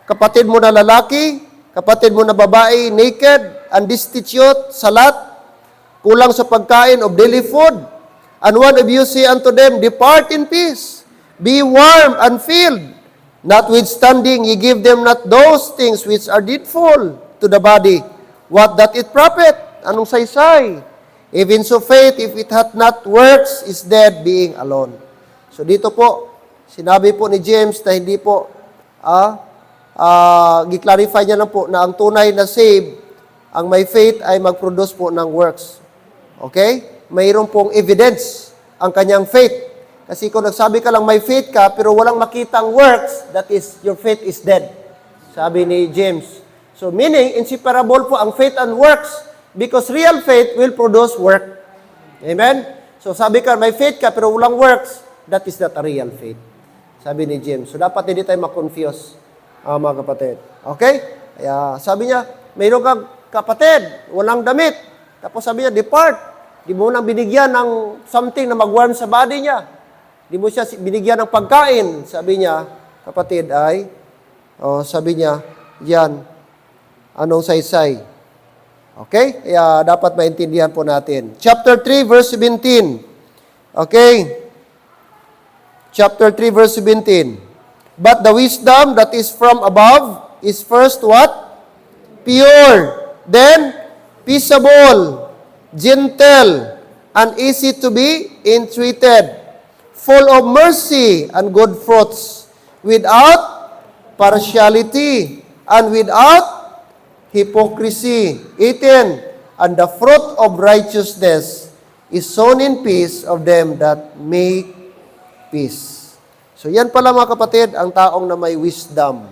kapatid mo na lalaki, kapatid mo na babae, naked and destitute, salat, kulang sa pagkain of daily food. And one of you say unto them, Depart in peace, be warm and filled. Notwithstanding, ye give them not those things which are needful to the body. What doth it profit? Anong saysay? Even so faith, if it hath not works, is dead, being alone. So dito po, sinabi po ni James na hindi po, gi-clarify niya lang po na ang tunay na save, ang may faith ay mag-produce po ng works. Okay? Mayroon pong evidence ang kanyang faith. Kasi kung nagsabi ka lang may faith ka, pero walang makitang works, that is, your faith is dead. Sabi ni James. So meaning, inseparable po ang faith and works, because real faith will produce work. Amen? So sabi ka, may faith ka, pero walang works, that is not a real faith. Sabi ni James. So dapat hindi tayo makonfuse, mga kapatid. Okay? Kaya sabi niya, mayroon kang kapatid, walang damit. Tapos sabi niya, depart. Di mo nang binigyan ng something na mag-warm sa body niya. Di mo siya binigyan ng pagkain. Sabi niya, kapatid ay, sabi niya, yan, anong saysay? Okay? Kaya dapat maintindihan po natin. Chapter 3, verse 17. Okay? Chapter 3, verse 17. But the wisdom that is from above is first what? Pure. Then, peaceable, gentle, and easy to be entreated, full of mercy and good fruits, without partiality and without hypocrisy. 18. And the fruit of righteousness is sown in peace of them that make peace. So yan pala mga kapatid, ang taong na may wisdom.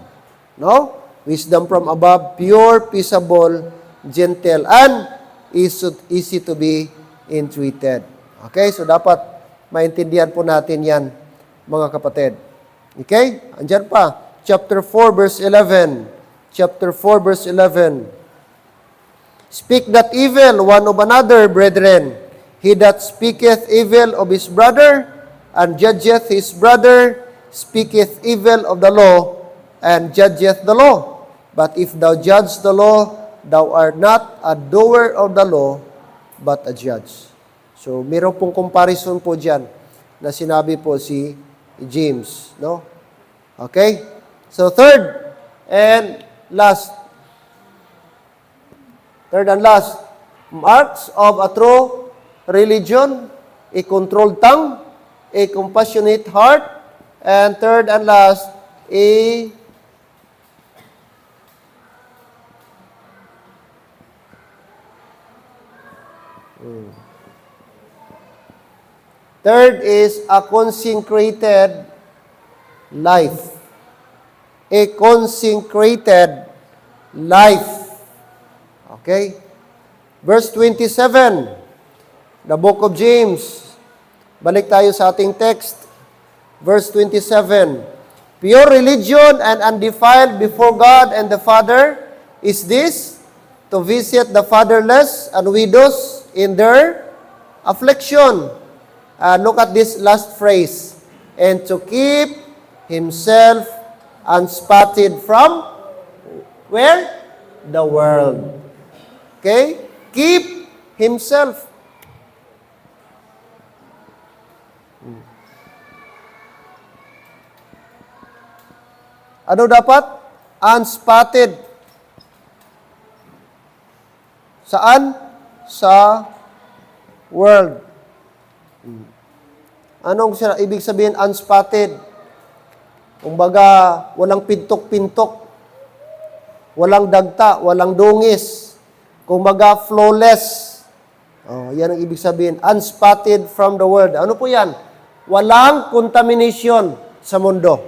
No? Wisdom from above, pure, peaceable, gentle, and easy to be entreated. Okay? So dapat maintindihan po natin yan, mga kapatid. Okay? Andyan pa. Chapter 4, verse 11. Chapter 4, verse 11. Speak not evil one of another, brethren. He that speaketh evil of his brother, and judgeth his brother, speaketh evil of the law, and judgeth the law. But if thou judge the law, thou art not a doer of the law, but a judge. So, meron pong comparison po dyan na sinabi po si James. No? Okay? So, third and last. Marks of a true religion, a controlled tongue, a compassionate heart, and third and last, Third is a consecrated life. A consecrated life. Okay? Verse 27, the book of James. Balik tayo sa ating text. Verse 27, Pure religion and undefiled before God and the Father is this, to visit the fatherless and widows in their affliction. Look at this last phrase. And to keep himself unspotted from where? The world. Okay? Keep himself. Ano dapat? Unspotted. Saan? Sa world. Anong ibig sabihin unspotted? Kumbaga, walang pintok-pintok, walang dagta, walang dungis. Kumbaga, flawless. Yan ang ibig sabihin. Unspotted from the world. Ano po yan? Walang contamination sa mundo.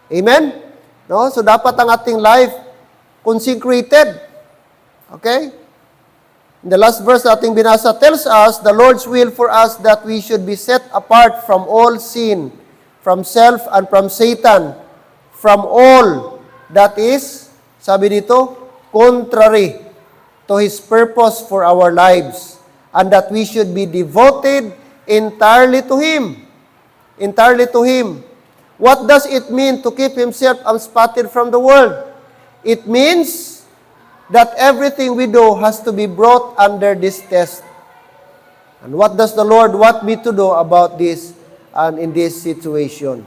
Amen? No? So, dapat ang ating life consecrated. Okay? The last verse ating binasa tells us, the Lord's will for us that we should be set apart from all sin, from self and from Satan, from all that is, sabi dito, contrary to His purpose for our lives, and that we should be devoted entirely to Him. Entirely to Him. What does it mean to keep himself unspotted from the world? It means that everything we do has to be brought under this test. And what does the Lord want me to do about this and in this situation?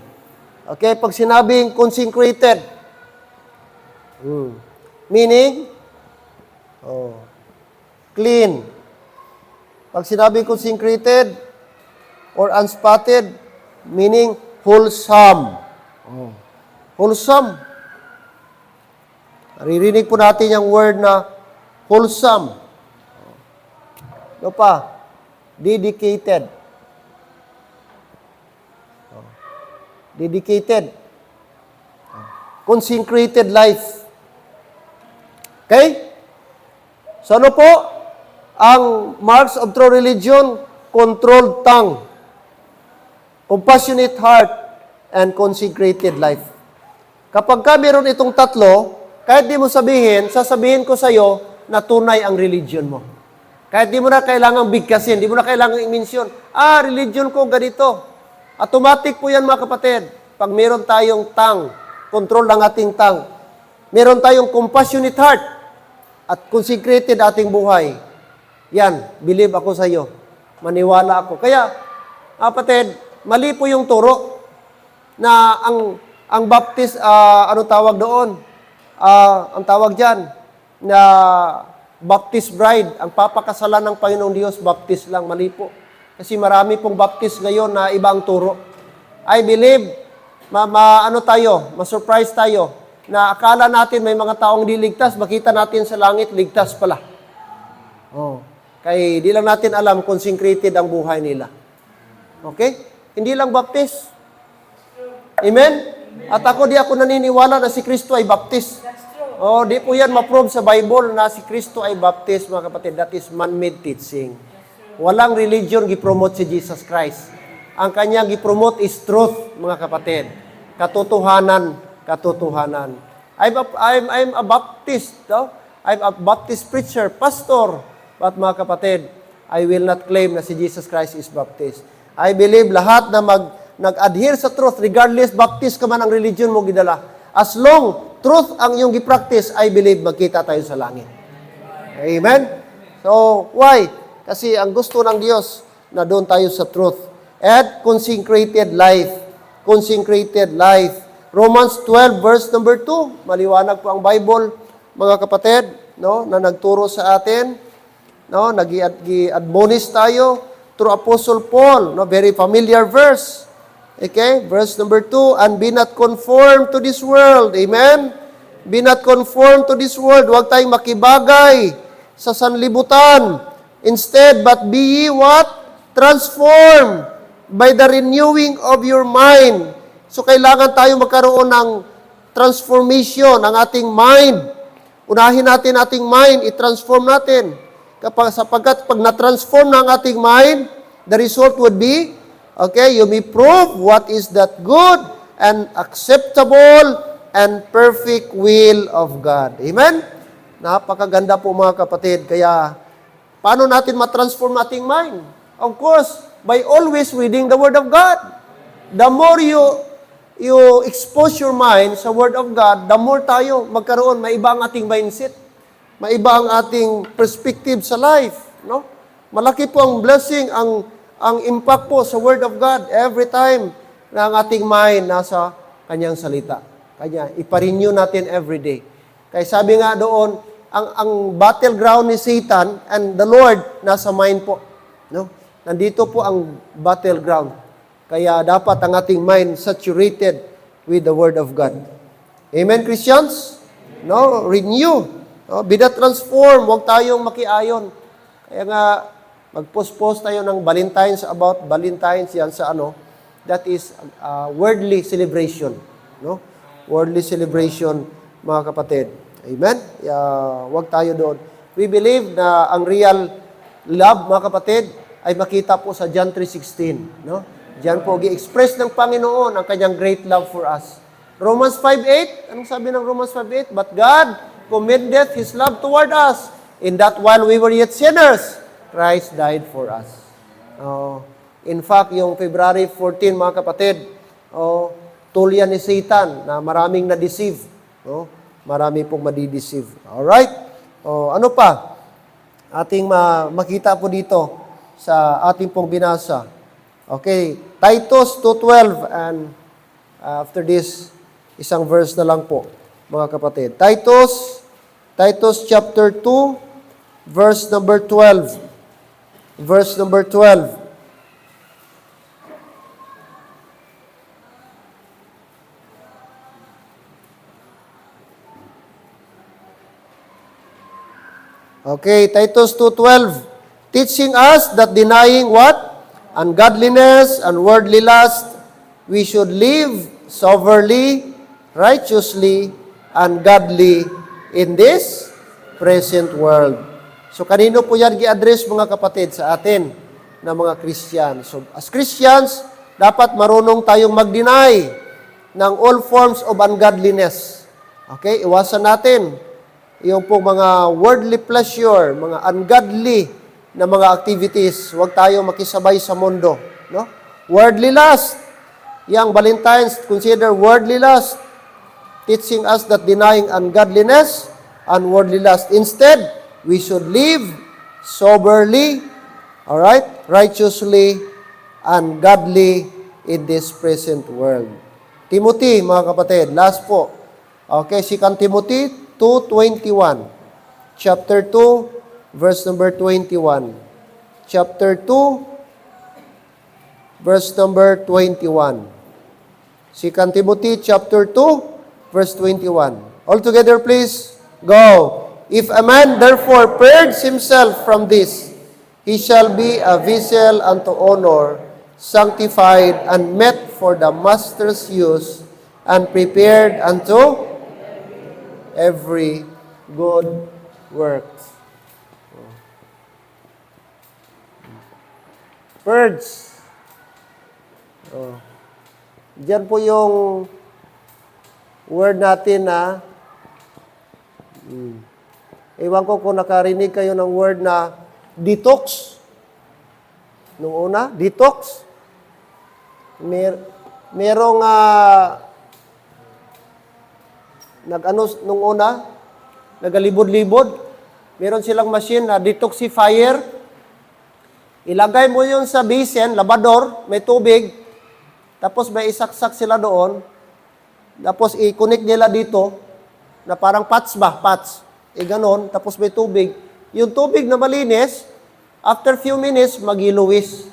Okay, pag sinabing consecrated, meaning, clean. Pag sinabing consecrated or unspotted, meaning wholesome. Wholesome. Naririnig po natin yung word na wholesome. Ano pa? Dedicated. Dedicated. Consecrated life. Okay? So ano po? Ang marks of true religion, controlled tongue, compassionate heart, and consecrated life. Kapag ka meron itong tatlo, kahit di mo sasabihin ko sa iyo na tunay ang religion mo. Kahit di mo na kailangang bigkasin, di mo na kailangang i-mention, religion ko ganito. Automatic po yan mga kapatid. Pag meron tayong tongue, control ng ating tongue, meron tayong compassionate heart, at consecrated ating buhay. Yan, believe ako sa iyo. Maniwala ako. Kaya, kapatid, mali po yung turo na ang baptist, ano tawag doon? Ang tawag dyan, na baptist bride, ang papakasalan ng Panginoong Diyos, baptist lang, mali po. Kasi marami pong baptist ngayon na ibang turo. I believe, ma-surprise tayo, na akala natin may mga taong diligtas, makita natin sa langit, ligtas pala. Kaya di lang natin alam kung consecrated ang buhay nila. Okay? Hindi lang baptist. Amen? At di ako naniniwala na si Kristo ay baptist. Di po yan ma-prove sa Bible na si Kristo ay baptist, mga kapatid. That is man-made teaching. Walang religion gipromote si Jesus Christ. Ang kanyang gipromote is truth, mga kapatid. Katotohanan. I'm a Baptist. No? I'm a Baptist preacher, pastor. But mga kapatid, I will not claim na si Jesus Christ is Baptist. I believe lahat na nag-adhere sa truth, regardless Baptist ka man ang religion mo gidala. As long truth ang iyong gipractice, I believe magkita tayo sa langit. Amen? So, why? Kasi ang gusto ng Diyos na doon tayo sa truth. And consecrated life. Consecrated life. Romans 12 verse number 2. Maliwanag po ang Bible, mga kapatid, no, na nagturo sa atin. No, nag-admonish tayo through Apostle Paul, no, very familiar verse. Okay, verse number 2, and be not conformed to this world. Amen? Be not conformed to this world. Huwag tayong makibagay sa sanlibutan. Instead, but be ye what? Transformed by the renewing of your mind. So, kailangan tayo magkaroon ng transformation ng ating mind. Unahin natin ating mind, i-transform natin. Sapagkat pag na-transform ng ating mind, the result would be, okay, you may prove what is that good and acceptable and perfect will of God. Amen? Napakaganda po mga kapatid. Kaya, paano natin ma-transform ating mind? Of course, by always reading the Word of God. The more you expose your mind sa Word of God, the more tayo magkaroon, maiba ang ating mindset. Maiba ang ating perspective sa life, no? Malaki po ang blessing, ang impact po sa Word of God every time na ang ating mind nasa kanyang salita. Kanya, iparenew natin every day. Kaya sabi nga doon, ang battleground ni Satan and the Lord nasa mind po, no? Nandito po ang battleground. Kaya dapat ang ating mind saturated with the Word of God. Amen, Christians? No, renew. No, be not transformed. Huwag tayong makiayon. Kaya nga, mag-post tayo ng Valentine's about Valentine's yan sa that is worldly celebration. No? Worldly celebration, mga kapatid. Amen? Huwag tayo doon. We believe na ang real love, mga kapatid, ay makita po sa John 3:16. No? Diyan po, gi-express ng Panginoon ang kanyang great love for us. Romans 5:8, anong sabi ng Romans 5:8? But God commendeth His love toward us, in that while we were yet sinners, Christ died for us. In fact, yung February 14, mga kapatid, tulya ni Satan na maraming na-deceive. No? Marami pong madideceive. Alright? Ano pa? Ating makita po dito sa ating pong binasa. Okay, Titus 2:12 and after this, isang verse na lang po, mga kapatid. Titus chapter 2, verse number 12. Verse number 12. Okay, Titus 2:12. Teaching us that denying what? Ungodliness and worldly lust, we should live soberly, righteously, and godly in this present world. So, kanino po yan gi-address, mga kapatid, sa atin na mga Christian? So, as Christians, dapat marunong tayong mag-deny ng all forms of ungodliness. Okay? Iwasan natin yung pong mga worldly pleasure, mga ungodly na mga activities. Huwag tayo makisabay sa mundo. No? Worldly lust. Yang Valentine's, consider worldly lust, teaching us that denying ungodliness and worldly lust. Instead, we should live soberly, alright, righteously, and godly in this present world. Timothy, mga kapatid, last po. Okay, 2 Timothy 2:21. Chapter 2, verse number 21. Chapter 2, verse number 21. 2 Timothy chapter 2, verse 21. All together, please. Go. If a man therefore purge himself from this, he shall be a vessel unto honor, sanctified and met for the master's use, and prepared unto every good work. Purge. Diyan po yung word natin na ewan ko kung nakarinig kayo ng word na detox. Nung una, detox. Merong nung una, nagalibod-libod. Meron silang machine na detoxifier. Ilagay mo yun sa basin, labador, may tubig, tapos may isaksak sila doon, tapos i-connect nila dito, na parang patch ba? Patch. Ganon, tapos may tubig. Yung tubig na malinis, after few minutes, mag-iluwis.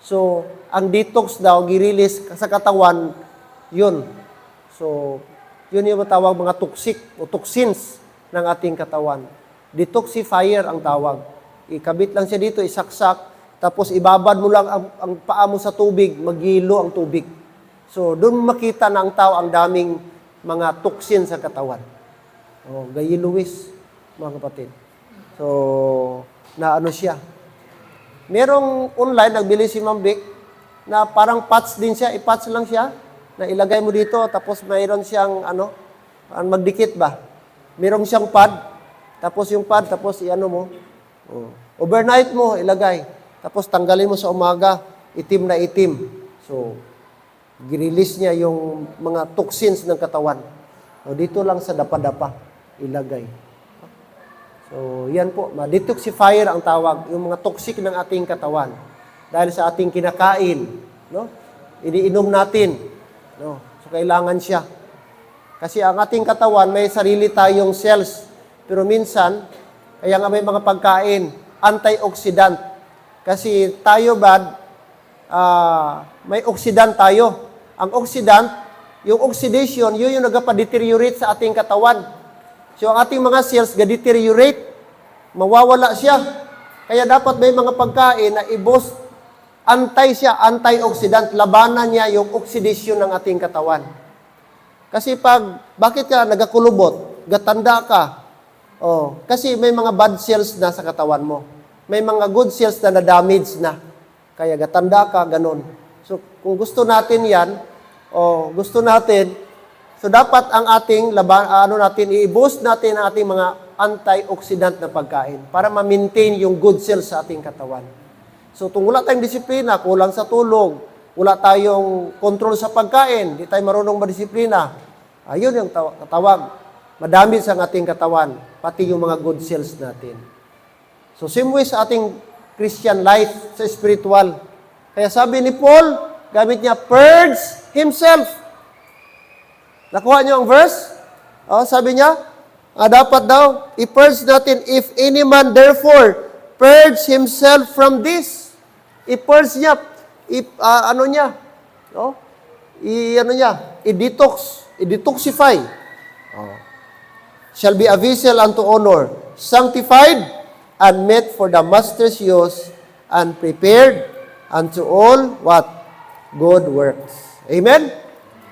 So, ang detox daw, gi-release sa katawan, yun. So, yun yung matawag mga toxic o toxins ng ating katawan. Detoxifier ang tawag. Ikabit lang siya dito, isaksak, tapos ibabad mo lang ang paa mo sa tubig, mag-ilo ang tubig. So, doon makita na ang tao ang daming mga toxin sa katawan. Gayi Luis, mga kapatid. So, na ano siya. Merong online, nagbili si Ma'am Vic, na parang patch din siya, i-patch lang siya, na ilagay mo dito, tapos mayroon siyang, magdikit ba? Merong siyang pad, tapos yung pad, tapos i-ano mo. Overnight mo, ilagay. Tapos tanggalin mo sa umaga, itim na itim. So, gi-release niya yung mga toxins ng katawan. O, dito lang sa dapa-dapa, ilagay. So, yan po, ma-detoxifier ang tawag, yung mga toxic ng ating katawan. Dahil sa ating kinakain, no? Iniinom natin, no? So, kailangan siya. Kasi ang ating katawan, may sarili tayong cells. Pero minsan, kaya nga may mga pagkain, antioxidant. Kasi tayo may oxidant tayo. Ang oxidant, yung oxidation, yun yung nagpa-deteriorate sa ating katawan. So, ang ating mga cells ga-deteriorate, mawawala siya. Kaya dapat may mga pagkain na i-boost, antioxidant, labanan niya yung oxidation ng ating katawan. Kasi bakit ka nagakulubot, gatanda ka, kasi may mga bad cells na sa katawan mo. May mga good cells na na-damage na. Kaya gatanda ka, ganun. So, kung gusto natin yan, so dapat ang ating, i-boost natin ang ating mga antioxidant na pagkain para ma-maintain yung good cells sa ating katawan. So, kung wala tayong disiplina, kulang sa tulog, wala tayong control sa pagkain, di tayo marunong madisiplina. Ayun yung katawag. Madami sa ating katawan, pati yung mga good cells natin. So, same way sa ating Christian life, sa spiritual. Kaya sabi ni Paul, gamit niya, purge himself. Nakuha niyo ang verse? Sabi niya, dapat daw, i-purge natin, if any man therefore purge himself from this. I-purge niya, i-detoxify. Shall be a vessel unto honor, sanctified, and meet for the master's use, and prepared unto all what? Good works. Amen?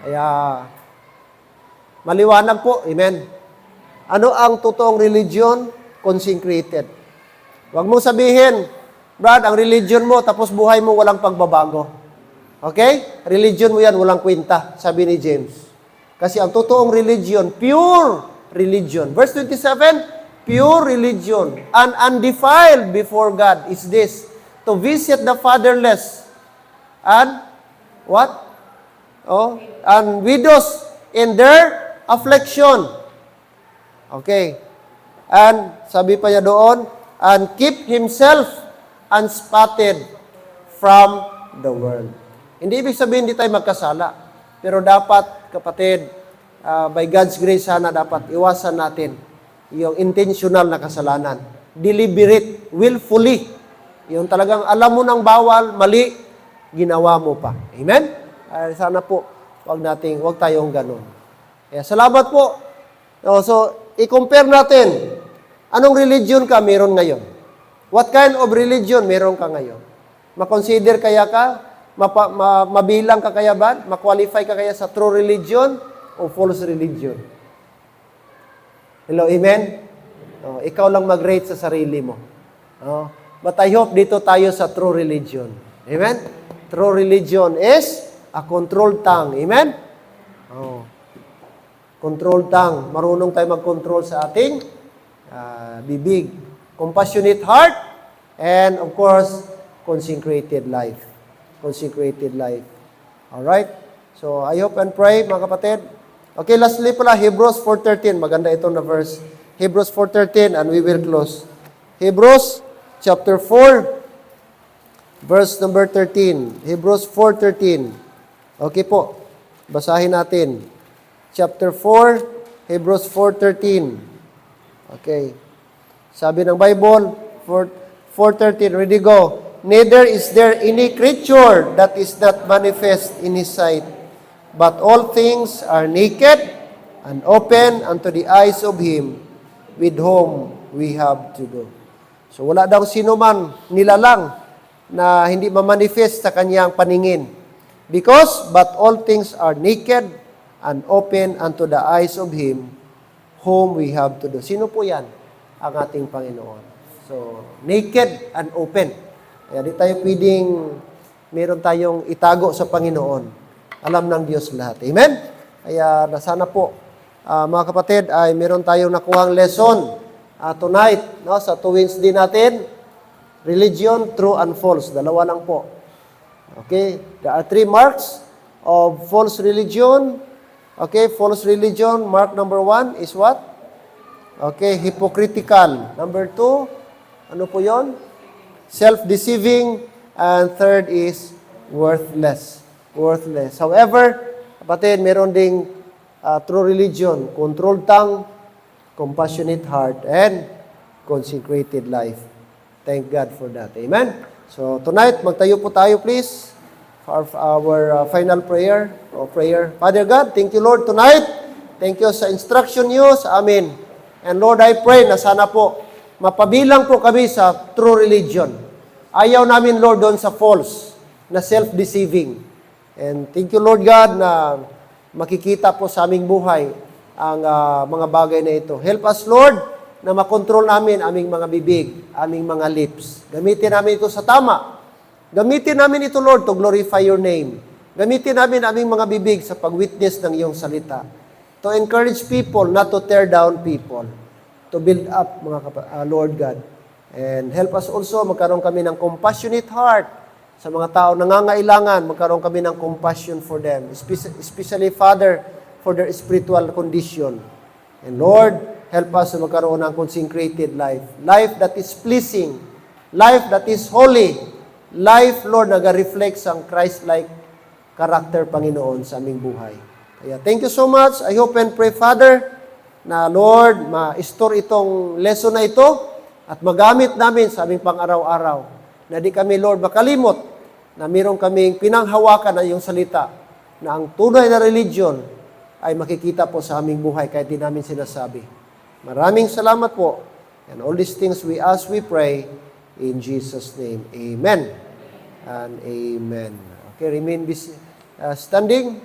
Kaya, maliwanag po. Amen? Ano ang totoong religion? Consecrated. Huwag mong sabihin, Brad, ang religion mo, tapos buhay mo walang pagbabago. Okay? Religion mo yan, walang kwenta, sabi ni James. Kasi ang totoong religion, pure religion. Verse 27, pure religion and undefiled before God is this, to visit the fatherless and what? And widows in their affliction. Okay. And sabi pa niya doon, and keep himself unspotted from the world. Hindi ibig sabihin hindi tayo magkasala. Pero dapat, kapatid, by God's grace sana dapat iwasan natin yung intentional na kasalanan. Deliberate, willfully. Yung talagang alam mo ng bawal, mali, ginawa mo pa. Amen? Sana po, wag tayong ganun. Kaya salamat po. So, i-compare natin. Anong religion ka meron ngayon? What kind of religion meron ka ngayon? Ma-consider kaya ka? Mabilang ka kaya ba? Ma-qualify ka kaya sa true religion o false religion? Hello, amen? Ikaw lang mag-rate sa sarili mo. But I hope dito tayo sa true religion. Amen? True religion is a controlled tongue. Amen? Controlled tongue. Marunong tayo mag-control sa ating bibig. Compassionate heart. And of course, consecrated life. Consecrated life. Alright? So, I hope and pray, mga kapatid. Okay, lastly pala, Hebrews 4:13. Maganda ito na verse. Hebrews 4:13, and we will close. Hebrews chapter 4, verse number 13. Hebrews 4:13. Okay po. Basahin natin. Chapter 4, Hebrews 4:13. Okay. Sabi ng Bible, 4:13, ready go. Neither is there any creature that is not manifest in His sight, but all things are naked and open unto the eyes of Him with whom we have to do. So wala daw sino man nilalang na hindi mamanifest sa kanyang paningin. Because, but all things are naked and open unto the eyes of Him whom we have to do. Sino po yan? Ang ating Panginoon. So, naked and open. Kaya di tayo pwedeng meron tayong itago sa Panginoon. Alam ng Diyos lahat. Amen? Kaya sana po, mga kapatid, ay meron tayong nakuhang lesson tonight, no, sa 2 Wednesday natin. Religion, true and false. Dalawa lang po. Okay? There are 3 marks of false religion. Okay, false religion, mark number 1 is what? Okay, hypocritical. Number 2, ano po yon? Self-deceiving. And third is worthless. Worthless. However, kapatid, meron ding true religion, controlled tongue, compassionate heart, and consecrated life. Thank God for that. Amen? So, tonight, magtayo po tayo, please, for our final prayer. Father God, thank you, Lord, tonight. Thank you sa instruction niyo sa amin. And Lord, I pray na sana po, mapabilang po kami sa true religion. Ayaw namin, Lord, doon sa false, na self-deceiving. And thank you, Lord God, na makikita po sa aming buhay ang mga bagay na ito. Help us, Lord, na makontrol namin aming mga bibig, aming mga lips. Gamitin namin ito sa tama. Gamitin namin ito, Lord, to glorify your name. Gamitin namin aming mga bibig sa pag-witness ng iyong salita. To encourage people, not to tear down people. To build up, Lord God. And help us also, magkaroon kami ng compassionate heart. sa mga tao nangangailangan, magkaroon kami ng compassion for them. Especially, Father, for their spiritual condition. And Lord, help us na magkaroon ng consecrated life. Life that is pleasing. Life that is holy. Life, Lord, nag-reflect ang Christ-like character, Panginoon, sa aming buhay. Kaya thank you so much. I hope and pray, Father, na Lord, ma-store itong lesson na ito at magamit namin sa aming pang-araw-araw. Na di kami, Lord, makalimot na mayroon kaming pinanghawakan na iyong salita na ang tunay na religion ay makikita po sa aming buhay kahit di namin sinasabi. Maraming salamat po. And all these things we ask, we pray in Jesus' name. Amen and amen. Okay, remain standing.